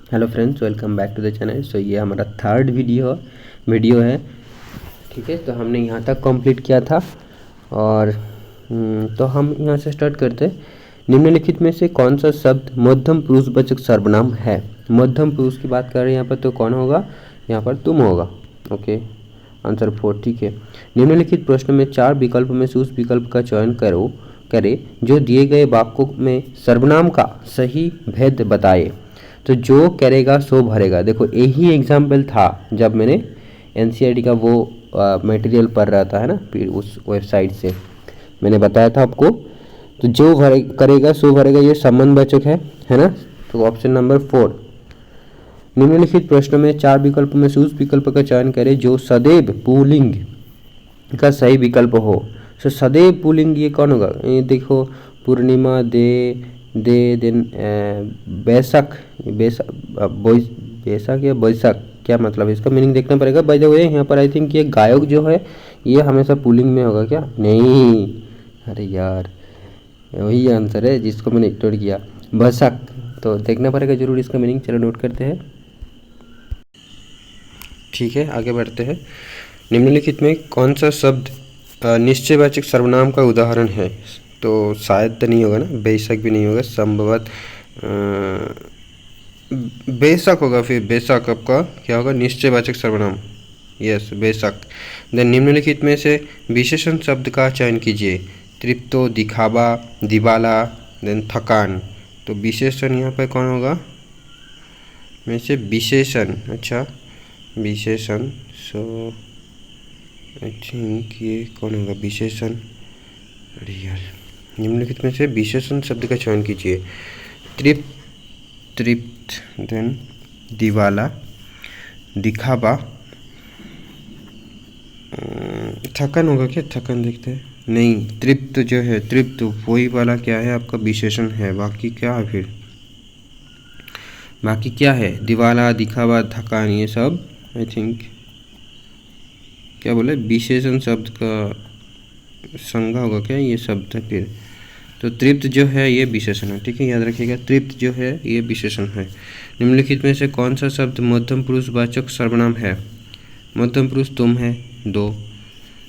Hello friends, welcome back to the channel. So ये हमारा third video है। ठीक है, तो हमने यहाँ तक कंप्लीट किया था और तो हम यहाँ से स्टार्ट करते हैं। निम्नलिखित में से कौन सा शब्द मध्यम पुरुषवाचक सर्वनाम है? मध्यम पुरुष की बात कर रहे हैं यहाँ पर, तो कौन होगा? यहाँ पर तुम होगा। Okay, answer 4। ठीक है, निम्नलिखित प्रश्न में 4 विकल्प में से उस विकल्प का चयन करे जो दिए गए वाक्यों में सर्वनाम का सही भेद बताए। तो जो करेगा सो भरेगा। देखो यही एग्जाम्पल था जब मैंने एनसीईआरटी का वो मटेरियल पढ़ रहा था, है ना, फिर उस वेबसाइट से मैंने बताया था आपको। तो जो करेगा सो भरेगा, ये संबंधवाचक है ना। तो ऑप्शन नंबर 4। निम्नलिखित प्रश्नों में 4 विकल्प में से उस विकल्प का चयन करें जो सदैव पुल्लिंग का सही विकल्प हो। तो सदैव पुल्लिंग ये कौन होगा? ये देखो, पूर्णिमा, देन बैसाख या बैसाख, क्या मतलब है इसका मीनिंग देखना पड़ेगा। बाय द वे यहाँ पर आई थिंक ये गायक जो है ये हमेशा पुलिंग में होगा क्या? नहीं, अरे यार वही आंसर है जिसको मैंने इग्नोर किया, बैसाख। तो देखना पड़ेगा जरूर इसका मीनिंग। चलो नोट करते हैं। ठीक है, आगे बढ़ते हैं। निम्नलिखित में कौन सा शब्द निश्चयवाचक सर्वनाम का उदाहरण है? तो शायद तो नहीं होगा ना, बेशक भी नहीं होगा, संभवत बेशक होगा। फिर बेशक आपका क्या होगा? निश्चयवाचक सर्वनाम। यस, बेशक। देन निम्नलिखित में से विशेषण शब्द का चयन कीजिए। तृप्तो, दिखावा, दिवाला, देन थकान। तो विशेषण यहाँ पर कौन होगा? में से विशेषण, अच्छा विशेषण। सो आई थिंक ये कौन होगा विशेषण? अरे यार, निम्नलिखित में से विशेषण शब्द का चयन कीजिए। तृप्त, देन दिवाला, दिखावा, थकान होगा क्या? थकान देखते हैं। नहीं, तृप्त जो है, तृप्त वही वाला क्या है आपका? विशेषण है। बाकी क्या है फिर? बाकी क्या है? दिवाला, दिखावा, थकान, ये सब आई थिंक क्या बोले, विशेषण शब्द का संज्ञा होगा क्या ये शब्द है फिर? तो तृप्त जो है ये विशेषण है। ठीक है, याद रखिएगा, तृप्त जो है ये विशेषण है। निम्नलिखित में से कौन सा शब्द मध्यम पुरुषवाचक सर्वनाम है? मध्यम पुरुष तुम है, 2।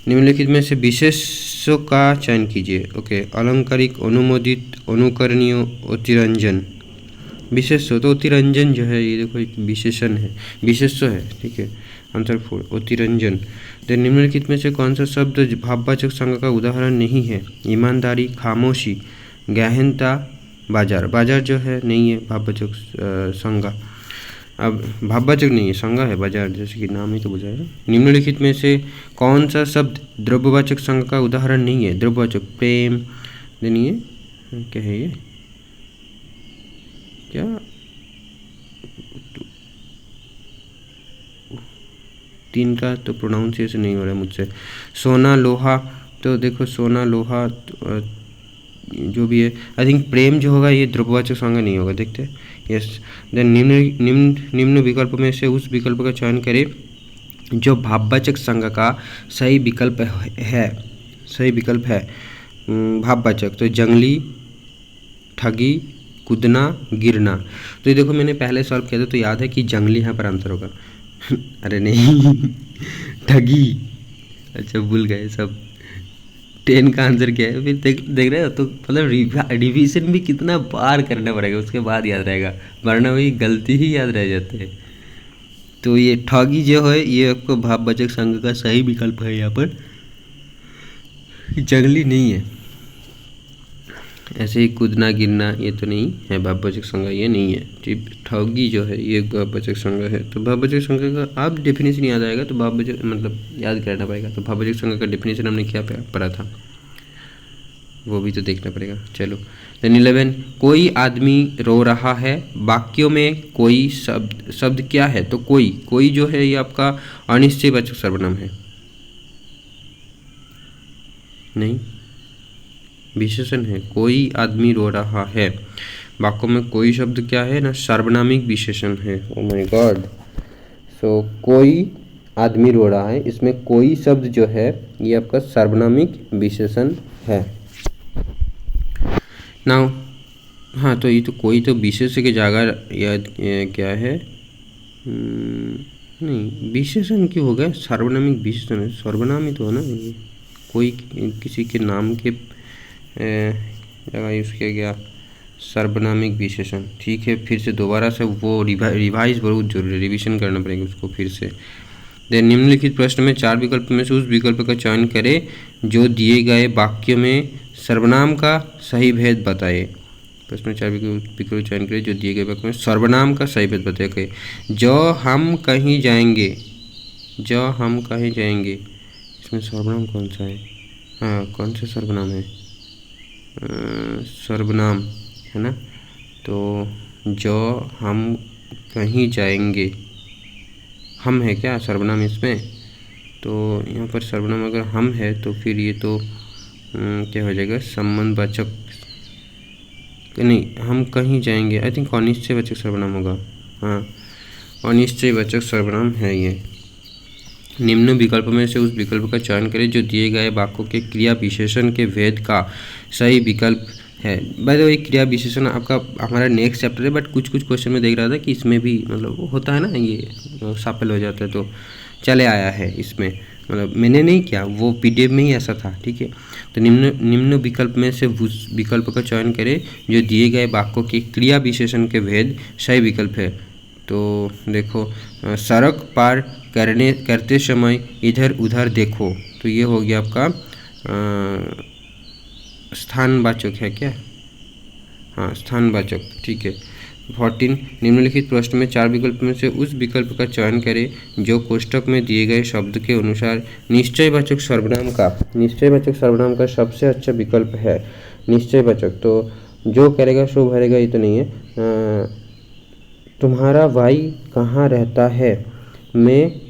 निम्नलिखित में से विशेषों का चयन कीजिए। ओके, अलंकारिक, अनुमोदित, अनुकरणीय, अतिरंजन। विशेष तो अतिरंजन जो है ये देखो एक विशेषण है, विशेष है। ठीक है, आंसर 4 अतिरंजन। देन निम्नलिखित में से कौन सा शब्द भाववाचक संज्ञा का उदाहरण नहीं है? ईमानदारी, खामोशी, गहनता, बाजार। बाजार जो है नहीं है भाववाचक संज्ञा। अब भाववाचक नहीं है, संज्ञा है बाजार, जैसे कि नाम ही तो बुझाएगा। निम्नलिखित में से कौन सा शब्द द्रव्यवाचक संज्ञा का उदाहरण नहीं है? द्रव्यवाचक, प्रेम, देन ये क्या है? ये क्या? तीन का तो प्रोनाउंसिएशन नहीं हो रहा है मुझसे। सोना, लोहा। तो देखो सोना, लोहा जो भी है, आई थिंक प्रेम जो होगा ये द्रव्यवाचक संज्ञा नहीं होगा। देखते हैं। यस, देन निम्न विकल्प में से उस विकल्प का चयन करें जो भाववाचक संज्ञा का सही विकल्प है। सही विकल्प है भाववाचक। तो जंगली, ठगी, कूदना, गिरना। तो ये देखो मैंने पहले सॉल्व किया था तो याद है कि जंगली यहाँ पर आंसर होगा। अरे नहीं, ठगी। अच्छा भूल गए सब। 10 का आंसर क्या है? फिर देख रहे हो तो मतलब रिवीजन भी कितना बार करना पड़ेगा, उसके बाद याद रहेगा, वरना वही गलती ही याद रह जाते हैं। तो ये ठगी जो है ये आपको भाववाचक संज्ञा का सही विकल्प है। यहाँ पर जंगली नहीं है। ऐसे ही कूदना, गिरना ये तो नहीं है भाववाचक संज्ञा, ये नहीं है। ठगी जो है ये भाववाचक संज्ञा है। तो भाववाचक संज्ञा का आप डेफिनेशन याद आएगा तो भाववाचक मतलब याद करना पड़ेगा। तो भाववाचक संज्ञा का डेफिनेशन हमने क्या पढ़ा था वो भी तो देखना पड़ेगा। चलो, देन 11, कोई आदमी रो रहा है। वाक्यों में कोई शब्द क्या है? तो कोई जो है ये आपका अनिश्चयवाचक सर्वनाम है। नहीं, विशेषण है। कोई आदमी रो रहा है, वाक्यों में कोई शब्द क्या है ना? सार्वनामिक विशेषण है। Oh my God. सो कोई आदमी रो रहा है, इसमें कोई शब्द जो है ये आपका सार्वनामिक विशेषण है। नाउ हाँ, तो ये तो कोई तो विशेष की जगह या क्या है, नहीं विशेषण क्यों हो गया, सार्वनामिक विशेषण है, सर्वनाम ही तो है ना ये, कोई किसी के नाम के जगह यूज़ किया गया सर्वनामिक विशेषण। ठीक है, फिर से दोबारा से वो रिवाइज बहुत जरूरी, रिवीजन करना पड़ेगा उसको फिर से। देन निम्नलिखित प्रश्न में 4 विकल्प में से उस विकल्प का चयन करें जो दिए गए वाक्य में सर्वनाम का सही भेद बताए। प्रश्न में 4 विकल्प का चयन करें जो दिए गए वाक्य में सर्वनाम का सही भेद बताए। जो हम कहीं जाएंगे, जो हम कहीं जाएंगे, इसमें सर्वनाम कौन सा है, हाँ कौन सा सर्वनाम है, सर्वनाम है ना। तो जो हम कहीं जाएंगे, हम है क्या सर्वनाम इसमें, तो यहाँ पर सर्वनाम अगर हम है तो फिर ये तो क्या हो जाएगा, संबंधवाचक नहीं, हम कहीं जाएंगे आई थिंक अनिश्चयवाचक सर्वनाम होगा, हाँ अनिश्चयवाचक सर्वनाम है ये। निम्न विकल्प में से उस विकल्प का चयन करें जो दिए गए वाक्यों के क्रिया विशेषण के भेद का सही विकल्प है। बाय द वे क्रिया विशेषण आपका हमारा नेक्स्ट चैप्टर है, बट कुछ कुछ क्वेश्चन में देख रहा था कि इसमें भी मतलब होता है ना, ये शामिल हो जाता है, तो चले आया है इसमें, मतलब मैंने नहीं किया, वो पीडीएफ में ही ऐसा था। ठीक है, तो निम्न विकल्प में से उस विकल्प का चयन करें जो दिए गए वाक्यों के क्रिया विशेषण के भेद सही विकल्प है। तो देखो, सड़क पार करते समय इधर उधर देखो, तो ये हो गया आपका स्थानवाचक है क्या, हाँ स्थानवाचक। ठीक है। 14 निम्नलिखित प्रश्न में 4 विकल्प में से उस विकल्प का चयन करें जो कोष्ठक में दिए गए शब्द के अनुसार निश्चयवाचक सर्वनाम का सबसे अच्छा विकल्प है। निश्चयवाचक तो जो करेगा सो भरेगा, ये तो नहीं है। तुम्हारा भाई कहाँ रहता है में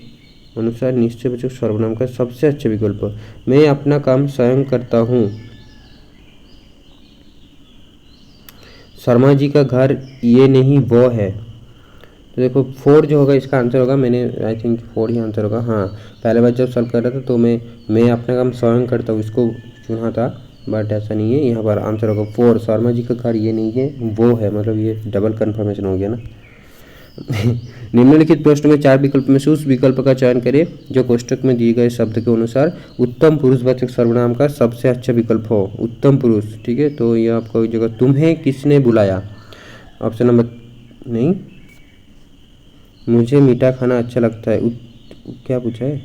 अनुसार निश्चयवाचक सर्वनाम का सबसे अच्छा विकल्प, मैं अपना काम स्वयं करता हूँ। शर्मा जी का घर ये नहीं वो है, तो देखो 4 जो होगा इसका आंसर होगा, मैंने आई थिंक 4 ही आंसर होगा। हाँ, पहले बार जब सॉल्व कर रहा था तो मैं अपना काम स्वयं करता हूँ इसको चुना था, बट ऐसा नहीं है, यहाँ पर आंसर होगा 4, शर्मा जी का घर ये नहीं है वो है, मतलब ये डबल कन्फर्मेशन हो गया ना। निम्नलिखित प्रश्न में 4 विकल्प में से उस विकल्प का चयन करें जो कोष्ठक में दिए गए शब्द के अनुसार उत्तम पुरुषवाचक सर्वनाम का सबसे अच्छा विकल्प हो। उत्तम पुरुष, ठीक है, तो ये आपको एक जगह तुम्हें किसने बुलाया, ऑप्शन नंबर नहीं, मुझे मीठा खाना अच्छा लगता है। क्या पूछा है,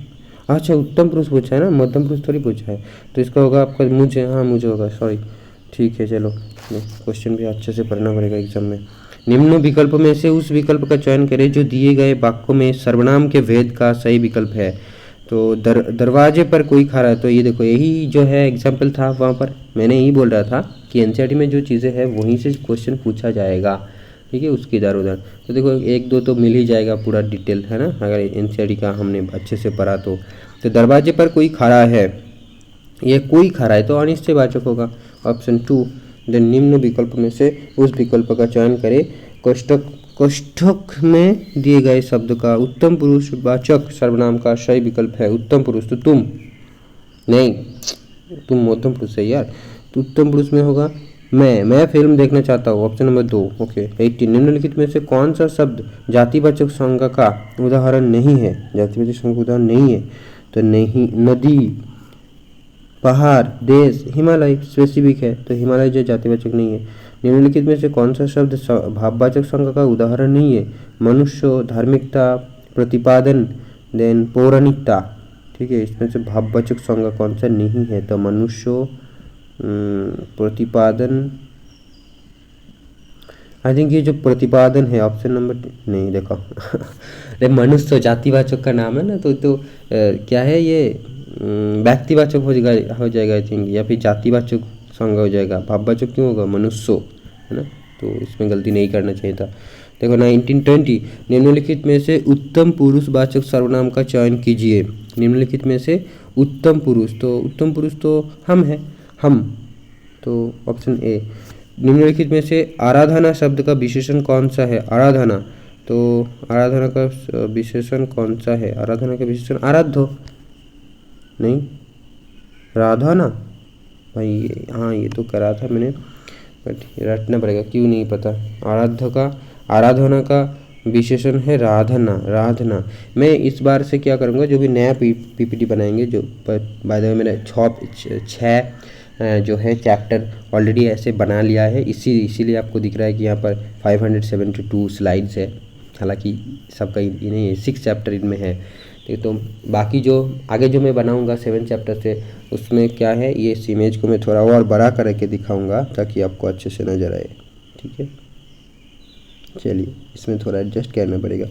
अच्छा उत्तम पुरुष पूछा है ना, मध्यम पुरुष थोड़ी पूछा है, तो इसका होगा आपका मुझे, हाँ मुझे होगा, सॉरी। ठीक है, चलो क्वेश्चन भी अच्छे से पढ़ना पड़ेगा एग्जाम में। निम्न विकल्प में से उस विकल्प का चयन करें जो दिए गए वाक्यों में सर्वनाम के भेद का सही विकल्प है। तो दरवाजे पर कोई खड़ा है, तो ये देखो यही जो है एग्जाम्पल था, वहाँ पर मैंने यही बोल रहा था कि एनसीईआरटी में जो चीज़ें हैं वहीं से क्वेश्चन पूछा जाएगा। ठीक है, उसके इधर उधर तो देखो 1-2 तो मिल ही जाएगा पूरा डिटेल, है ना, अगर एनसीईआरटी का हमने अच्छे से पढ़ा तो। दरवाजे पर कोई खड़ा है, ये कोई खड़ा है तो अनिश्चयवाचक होगा, ऑप्शन 2। निम्न विकल्प में से उस विकल्प का चयन करें कोष्ठक में दिए गए शब्द का उत्तम पुरुषवाचक सर्वनाम का सही विकल्प है। उत्तम पुरुष तो तुम नहीं, तुम मध्यम पुरुष है यार, तो उत्तम पुरुष में होगा मैं फिल्म देखना चाहता हूँ, ऑप्शन नंबर 2। ओके। 18 निम्नलिखित में से कौन सा शब्द जातिवाचक संज्ञा का उदाहरण नहीं है, जातिवाचक संज्ञा का उदाहरण नहीं है, तो नहीं, नदी, पहाड़, देश, हिमालय स्पेसिफिक है, तो हिमालय जो जातिवाचक नहीं है। निम्नलिखित में से कौन सा शब्द भाववाचक संज्ञा का उदाहरण नहीं है, मनुष्य, धार्मिकता, प्रतिपादन, देन पौराणिकता। ठीक है, इसमें से भाववाचक संज्ञा कौन सा नहीं है, तो मनुष्य, प्रतिपादन, आई थिंक ये जो प्रतिपादन है ऑप्शन नंबर नहीं, देखो अरे मनुष्य जातिवाचक का नाम है ना, तो क्या है ये व्यक्तिवाचक हो जाएगा आई थिंक, या फिर जातिवाचक संज्ञा हो जाएगा, भाववाचक क्यों होगा, मनुष्य, है ना, तो इसमें गलती नहीं करना चाहिए था। देखो 1920 निम्नलिखित में से उत्तम पुरुषवाचक सर्वनाम का चयन कीजिए। निम्नलिखित में से उत्तम पुरुष, तो उत्तम पुरुष तो हम है, हम, तो ऑप्शन ए। निम्नलिखित में से आराधना शब्द का विशेषण कौन सा है, आराधना, तो आराधना का विशेषण कौन सा है, आराधना का विशेषण आराध्य नहीं, राधा ना भाई, हाँ ये तो करा था मैंने, बट रटना पड़ेगा, क्यों नहीं पता। आराधना का विशेषण है राधना। राधना। मैं इस बार से क्या करूँगा, जो भी नया पीपीटी बनाएंगे, जो बाय द वे मैंने 6 जो है चैप्टर ऑलरेडी ऐसे बना लिया है, इसीलिए आपको दिख रहा है कि यहाँ पर 572 स्लाइड्स है। हालांकि सबका ये नहीं है, 6 चैप्टर इनमें है। तो बाकी जो आगे जो मैं बनाऊंगा 7 चैप्टर से, उसमें क्या है, ये इस इमेज को मैं थोड़ा और बड़ा करके दिखाऊंगा ताकि आपको अच्छे से नज़र आए। ठीक है, चलिए इसमें थोड़ा एडजस्ट करना पड़ेगा।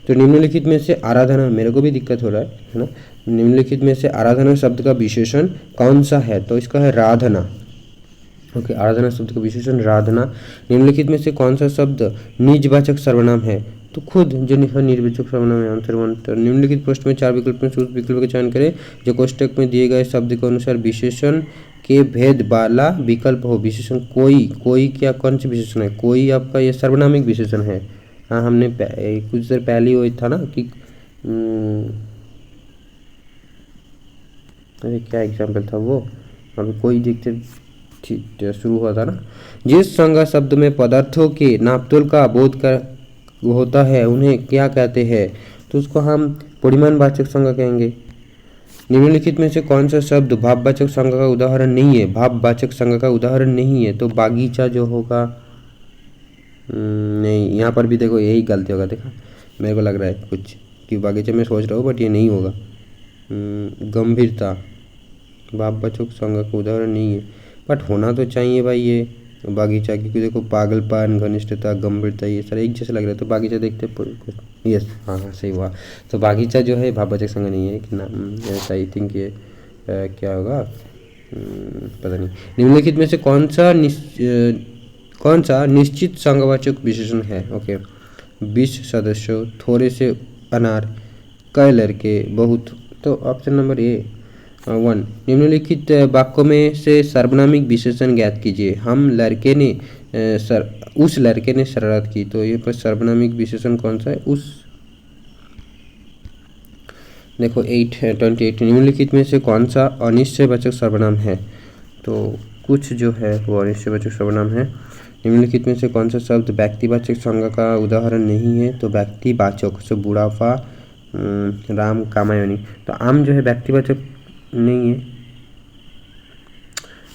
तो निम्नलिखित में से आराधना, मेरे को भी दिक्कत हो रहा है ना। निम्नलिखित में से आराधना शब्द का विशेषण कौन सा है, तो इसका है राधना। ओके, आराधना शब्द का विशेषण राधना। निम्नलिखित में से कौन सा शब्द निजवाचक सर्वनाम है, तो खुद जो निर्वाचक सर्वनाम है। आंसर 1। तो निम्नलिखित प्रश्न में 4 विकल्प में से उस विकल्प का चयन करें जो कोष्टक में दिए गए शब्द के अनुसार विशेषण के भेद वाला विकल्प हो। विशेषण कोई क्या, कौन सा विशेषण है, कोई आपका ये सर्वनामिक विशेषण है। हाँ, हमने कुछ देर पहले वही था ना कि अरे क्या एग्जाम्पल था वो, अभी कोई देखते शुरू हुआ था ना। जिस संज्ञा शब्द में पदार्थों के नापतोल का बोध कर होता है उन्हें क्या कहते हैं, तो उसको हम परिमाणवाचक संज्ञा कहेंगे। निम्नलिखित में से कौन सा शब्द भाववाचक संज्ञा का उदाहरण नहीं है, भाववाचक संज्ञा का उदाहरण नहीं है, तो बागीचा जो होगा, नहीं, यहाँ पर भी देखो यही गलती होगा। देखा, मेरे को लग रहा है कुछ कि बागीचा में सोच रहा हूँ, बट ये नहीं होगा। गंभीरता भाववाचक संज्ञा का उदाहरण नहीं है, बट होना तो चाहिए भाई ये बागीचा, क्योंकि देखो पागलपन, घनिष्ठता, गंभीरता, ये सारे एक जैसे लग रहे हैं। तो बागीचा देखते यस, हाँ सही हुआ। तो बागीचा जो है भाववाचक संज्ञा नहीं है कि नाम, ऐसा आई थिंक ये क्या होगा, पता नहीं। निम्नलिखित में से कौन सा निश्चित संज्ञावाचक विशेषण है। ओके, 20 सदस्य, थोड़े से अनार, कई लड़के, बहुत। तो ऑप्शन नंबर ए 1। निम्नलिखित वाक्यों में से सर्वनामिक विशेषण ज्ञात कीजिए। उस लड़के ने शरारत की, तो ये पर सर्वनामिक विशेषण कौन सा है, उस। देखो 28। निम्नलिखित में से कौन सा अनिश्चयवाचक सर्वनाम है, तो कुछ जो है वो अनिश्चयवाचक सर्वनाम है। निम्नलिखित में से कौन सा शब्द व्यक्तिवाचक संज्ञा का उदाहरण नहीं है, तो व्यक्तिवाचक से बुढ़ापा, राम, कामायनी। तो आम जो है व्यक्तिवाचक नहीं है।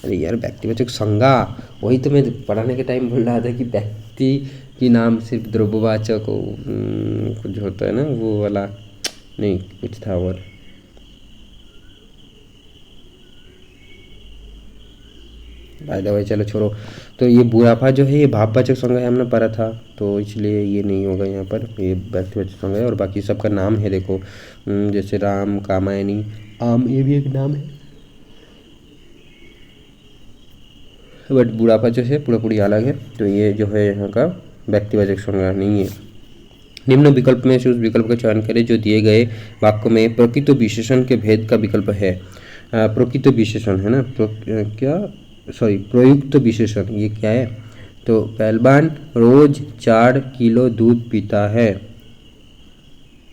अरे यार, व्यक्तिवाचक संज्ञा, वही तो मैं पढ़ाने के टाइम बोल रहा था कि व्यक्ति की नाम सिर्फ द्रव्यवाचक कुछ होता है ना, वो वाला नहीं, कुछ था और। बाय द वे चलो छोड़ो। तो ये बुढ़ापा जो है ये भाववाचक संज्ञा है, हमने पढ़ा था, तो इसलिए ये नहीं होगा यहाँ पर, ये व्यक्तिवाचक संज्ञा है। और बाकी सबका नाम है, देखो जैसे राम, कामायनी, आम, ये भी एक नाम है, बट बुढ़ापा जो है पूरी अलग है। तो ये जो है यहाँ का व्यक्तिवाचक संज्ञा नहीं है। निम्न विकल्प में से उस विकल्प का चयन करें जो दिए गए वाक्य में प्रकृत विशेषण के भेद का विकल्प है। प्रकृत विशेषण है ना, प्रयुक्त विशेषण, ये क्या है, तो पहलवान रोज 4 किलो दूध पीता है।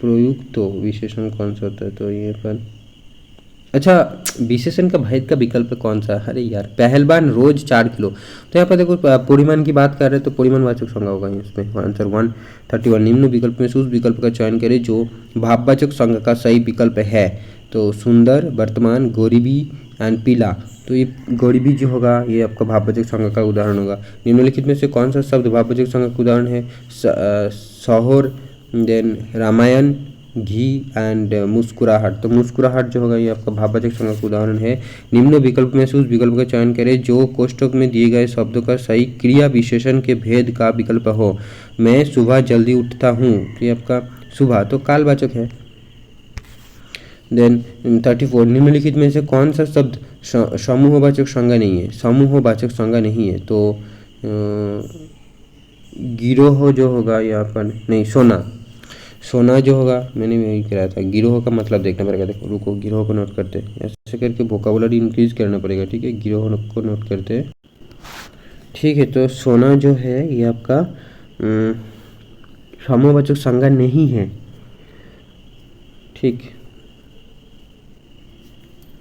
प्रयुक्त विशेषण कौन सा होता है, तो ये पर अच्छा, विशेषण का भेद का विकल्प कौन सा, अरे यार, पहलवान रोज 4 किलो। तो यहाँ पर देखो परिमाण की बात कर रहे हैं, तो परिमाणवाचक संज्ञा होगा इसमें। आंसर 131। निम्न विकल्प में से उस विकल्प का चयन करें जो भाववाचक संज्ञा का सही विकल्प है, तो सुंदर, वर्तमान, गरीबी एंड पीला। तो ये गरीबी जो होगा ये आपका भाववाचक संज्ञा का उदाहरण होगा। निम्नलिखित में से कौन सा शब्द भाववाचक संज्ञा का उदाहरण है, शौहर, देन रामायण, घी एंड मुस्कुराहट। तो मुस्कुराहट जो होगा ये आपका भाववाचक संज्ञा का उदाहरण है। निम्न विकल्प में से उस विकल्प का चयन करें जो कोष्ठक में दिए गए शब्दों का सही क्रिया विशेषण के भेद का विकल्प हो। मैं सुबह जल्दी उठता हूँ, तो ये आपका सुबह तो कालवाचक है। देन 34। निम्नलिखित में से कौन सा शब्द समूहवाचक संज्ञा नहीं है, समूहवाचक संज्ञा नहीं है, तो गिरोह जो होगा यहाँ पर नहीं, सोना जो होगा, मैंने यही कराया था। गिरोह का मतलब देखना पड़ेगा, देखो रुको, गिरोह को नोट करते हैं, ऐसे करके वोकाबुलरी इंक्रीज करना पड़ेगा। ठीक है, गिरोह को नोट करते हैं। ठीक है, तो सोना जो है ये आपका समूहवाचक संज्ञा नहीं है। ठीक,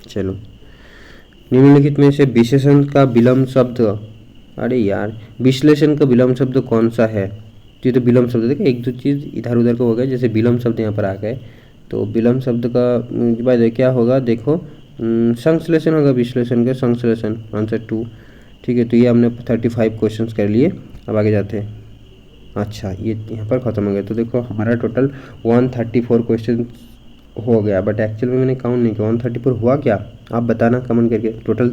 चलो निम्नलिखित में से विशेषण का विलंब शब्द अरे यार, विश्लेषण का विलोम शब्द कौन सा है? तो ये तो विलोम शब्द, देखिए एक दो चीज़ इधर उधर को हो गया, जैसे विलोम शब्द यहाँ पर आ गए, तो विलोम शब्द का भाई क्या होगा, देखो संश्लेषण होगा, विश्लेषण का संश्लेषण, आंसर 2। ठीक है, तो ये हमने 35 क्वेश्चंस कर लिए। अब आगे जाते हैं। अच्छा, ये यहाँ पर ख़त्म हो गया। तो देखो हमारा टोटल 134 क्वेश्चन हो गया, बट एक्चुअल में मैंने काउंट नहीं किया 134 हुआ क्या, आप बताना कमेंट करके। टोटल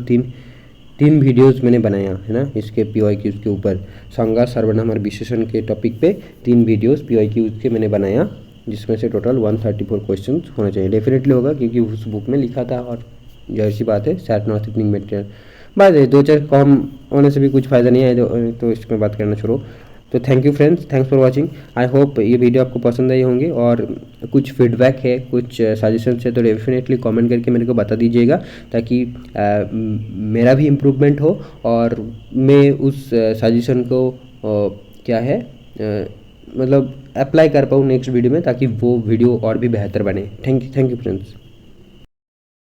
तीन वीडियोस मैंने बनाया है ना, इसके PYQs के ऊपर, संज्ञा सर्वनाम और विशेषण के टॉपिक पे 3 वीडियोस PYQs के मैंने बनाया, जिसमें से टोटल 134 क्वेश्चन होना चाहिए। डेफिनेटली होगा, क्योंकि उस बुक में लिखा था, और जाहिर सी बात है सैट नॉट इतनी मटेरियल, बात है 2-4 कम होने से भी कुछ फ़ायदा नहीं है, तो इसमें बात करना छोड़ो। तो thank you friends, thanks for watching. I hope ये वीडियो आपको पसंद आई होंगी, और कुछ फीडबैक है, कुछ सजेशंस है, तो डेफिनेटली कमेंट करके मेरे को बता दीजिएगा, ताकि मेरा भी इम्प्रूवमेंट हो, और मैं उस सजेशन को क्या है मतलब अप्लाई कर पाऊँ नेक्स्ट वीडियो में, ताकि वो वीडियो और भी बेहतर बने। Thank you friends.